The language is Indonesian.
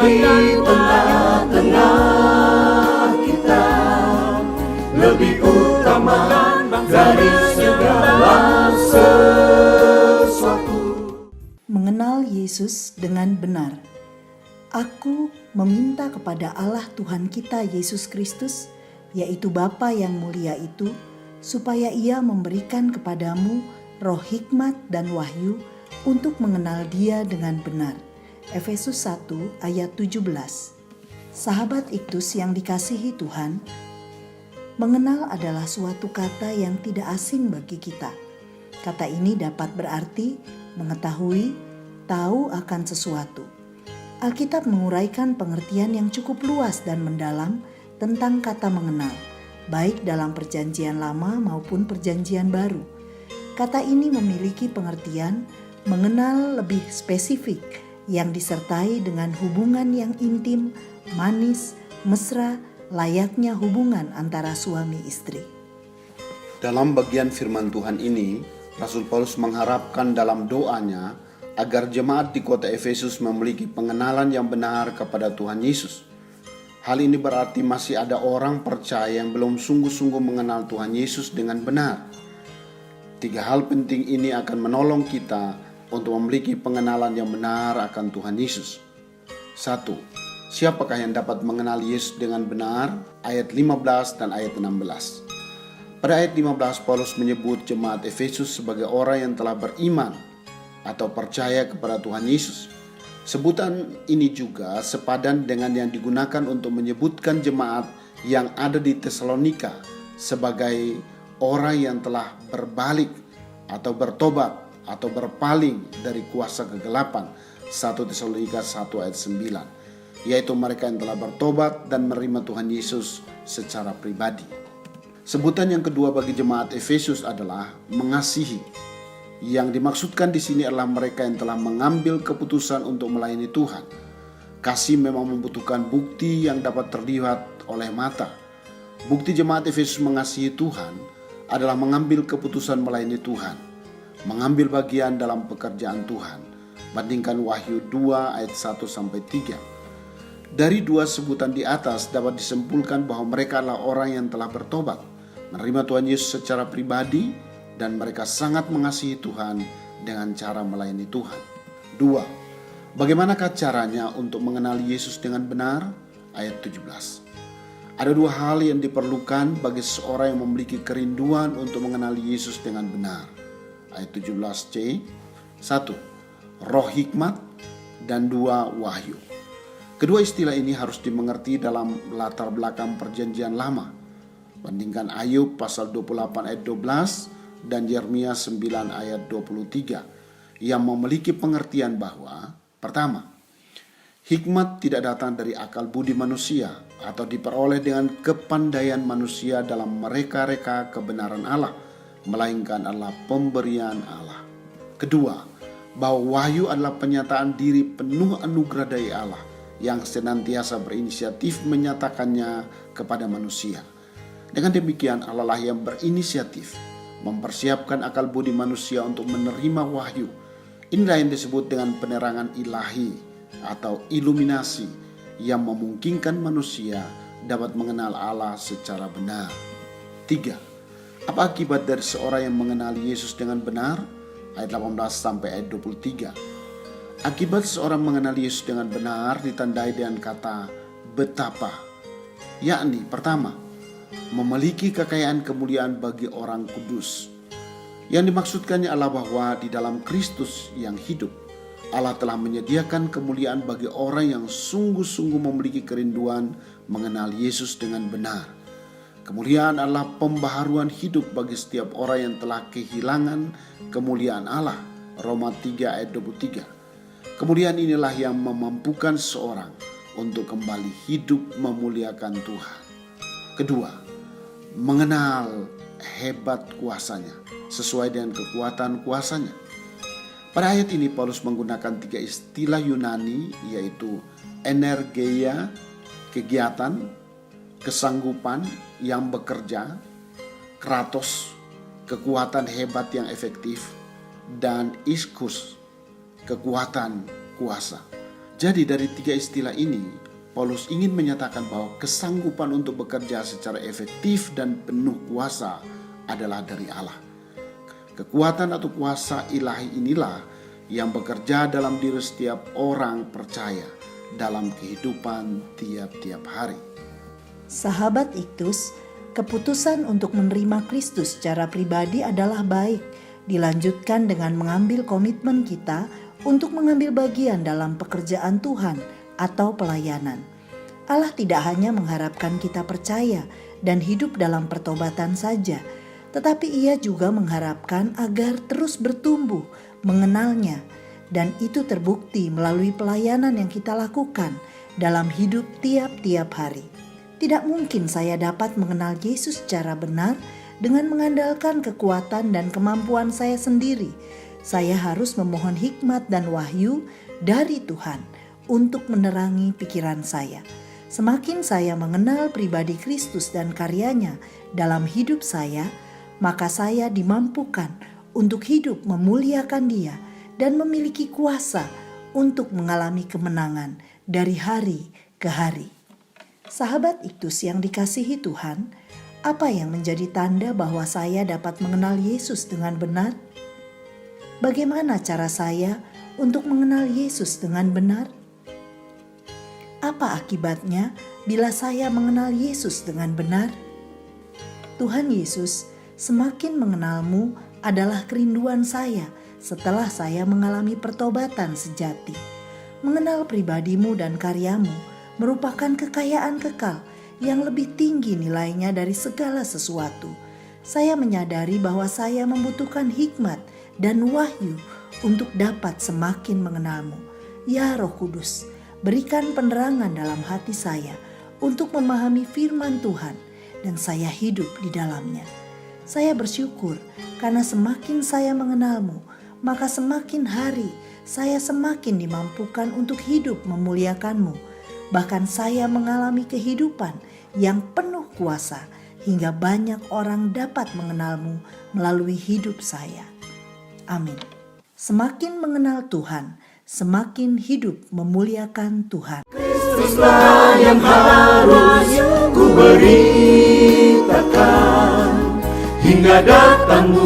di tengah-tengah kita, lebih utama dari segala sesuatu. Mengenal Yesus dengan benar. Aku meminta kepada Allah Tuhan kita Yesus Kristus, yaitu Bapa yang mulia itu, supaya Ia memberikan kepadamu roh hikmat dan wahyu untuk mengenal Dia dengan benar. Efesus 1 ayat 17. Sahabat Iktus yang dikasihi Tuhan, mengenal adalah suatu kata yang tidak asing bagi kita. Kata ini dapat berarti mengetahui, tahu akan sesuatu. Alkitab menguraikan pengertian yang cukup luas dan mendalam tentang kata mengenal, baik dalam Perjanjian Lama maupun Perjanjian Baru. Kata ini memiliki pengertian mengenal lebih spesifik yang disertai dengan hubungan yang intim, manis, mesra, layaknya hubungan antara suami istri. Dalam bagian firman Tuhan ini, Rasul Paulus mengharapkan dalam doanya agar jemaat di kota Efesus memiliki pengenalan yang benar kepada Tuhan Yesus. Hal ini berarti masih ada orang percaya yang belum sungguh-sungguh mengenal Tuhan Yesus dengan benar. 3 hal penting ini akan menolong kita untuk memiliki pengenalan yang benar akan Tuhan Yesus. 1. Siapakah yang dapat mengenal Yesus dengan benar? Ayat 15 dan ayat 16. Pada ayat 15 Paulus menyebut jemaat Efesus sebagai orang yang telah beriman atau percaya kepada Tuhan Yesus. Sebutan ini juga sepadan dengan yang digunakan untuk menyebutkan jemaat yang ada di Tesalonika sebagai orang yang telah berbalik atau bertobat atau berpaling dari kuasa kegelapan. 1 Tesalonika 1 ayat 9, yaitu mereka yang telah bertobat dan menerima Tuhan Yesus secara pribadi. Sebutan yang kedua bagi jemaat Efesus adalah mengasihi. Yang dimaksudkan di sini adalah mereka yang telah mengambil keputusan untuk melayani Tuhan. Kasih memang membutuhkan bukti yang dapat terlihat oleh mata. Bukti jemaat Efesus mengasihi Tuhan adalah mengambil keputusan melayani Tuhan, mengambil bagian dalam pekerjaan Tuhan. Bandingkan Wahyu 2 ayat 1-3. Dari 2 sebutan di atas dapat disimpulkan bahwa mereka adalah orang yang telah bertobat, menerima Tuhan Yesus secara pribadi, dan mereka sangat mengasihi Tuhan dengan cara melayani Tuhan. 2. Bagaimanakah caranya untuk mengenali Yesus dengan benar? Ayat 17. Ada 2 hal yang diperlukan bagi seorang yang memiliki kerinduan untuk mengenali Yesus dengan benar. Ayat 17c. 1. Roh hikmat, dan 2. Wahyu. Kedua istilah ini harus dimengerti dalam latar belakang Perjanjian Lama. Bandingkan Ayub pasal 28 ayat 12 dan Yeremia 9 ayat 23 yang memiliki pengertian bahwa pertama, hikmat tidak datang dari akal budi manusia atau diperoleh dengan kepandaian manusia dalam mereka-reka kebenaran Allah, melainkan adalah pemberian Allah. Kedua, bahwa wahyu adalah penyataan diri penuh anugerah dari Allah yang senantiasa berinisiatif menyatakannya kepada manusia. Dengan demikian Allah lah yang berinisiatif mempersiapkan akal budi manusia untuk menerima wahyu. Inilah yang disebut dengan penerangan ilahi atau iluminasi yang memungkinkan manusia dapat mengenal Allah secara benar. 3. Apa akibat dari seorang yang mengenali Yesus dengan benar? Ayat 18 ayat 23. Akibat seorang mengenali Yesus dengan benar ditandai dengan kata betapa, yakni pertama, memiliki kekayaan kemuliaan bagi orang kudus. Yang dimaksudkannya adalah bahwa di dalam Kristus yang hidup, Allah telah menyediakan kemuliaan bagi orang yang sungguh-sungguh memiliki kerinduan mengenal Yesus dengan benar. Kemuliaan adalah pembaharuan hidup bagi setiap orang yang telah kehilangan kemuliaan Allah. Roma 3 ayat 23. Kemuliaan inilah yang memampukan seorang untuk kembali hidup memuliakan Tuhan. Kedua, mengenal hebat kuasanya sesuai dengan kekuatan kuasanya. Pada ayat ini Paulus menggunakan 3 istilah Yunani, yaitu energeia, kegiatan, kesanggupan yang bekerja, kratos, kekuatan hebat yang efektif, dan iskus, kekuatan kuasa. Jadi dari tiga istilah ini, Paulus ingin menyatakan bahwa kesanggupan untuk bekerja secara efektif dan penuh kuasa adalah dari Allah. Kekuatan atau kuasa ilahi inilah yang bekerja dalam diri setiap orang percaya dalam kehidupan tiap-tiap hari. Sahabat Iktus, keputusan untuk menerima Kristus secara pribadi adalah baik, dilanjutkan dengan mengambil komitmen kita untuk mengambil bagian dalam pekerjaan Tuhan atau pelayanan. Allah tidak hanya mengharapkan kita percaya dan hidup dalam pertobatan saja, tetapi Ia juga mengharapkan agar terus bertumbuh mengenalnya, dan itu terbukti melalui pelayanan yang kita lakukan dalam hidup tiap-tiap hari. Tidak mungkin saya dapat mengenal Yesus secara benar dengan mengandalkan kekuatan dan kemampuan saya sendiri. Saya harus memohon hikmat dan wahyu dari Tuhan untuk menerangi pikiran saya. Semakin saya mengenal pribadi Kristus dan karyanya dalam hidup saya, maka saya dimampukan untuk hidup memuliakan Dia dan memiliki kuasa untuk mengalami kemenangan dari hari ke hari. Sahabat Iktus yang dikasihi Tuhan, apa yang menjadi tanda bahwa saya dapat mengenal Yesus dengan benar? Bagaimana cara saya untuk mengenal Yesus dengan benar? Apa akibatnya bila saya mengenal Yesus dengan benar? Tuhan Yesus, semakin mengenalmu adalah kerinduan saya setelah saya mengalami pertobatan sejati. Mengenal pribadimu dan karyamu merupakan kekayaan kekal yang lebih tinggi nilainya dari segala sesuatu. Saya menyadari bahwa saya membutuhkan hikmat dan wahyu untuk dapat semakin mengenalmu. Ya Roh Kudus, berikan penerangan dalam hati saya untuk memahami firman Tuhan dan saya hidup di dalamnya. Saya bersyukur karena semakin saya mengenalmu, maka semakin hari saya semakin dimampukan untuk hidup memuliakanmu. Bahkan saya mengalami kehidupan yang penuh kuasa hingga banyak orang dapat mengenalmu melalui hidup saya. Amin. Semakin mengenal Tuhan, semakin hidup memuliakan Tuhan. Kristuslah yang harus ku beritakan hingga datang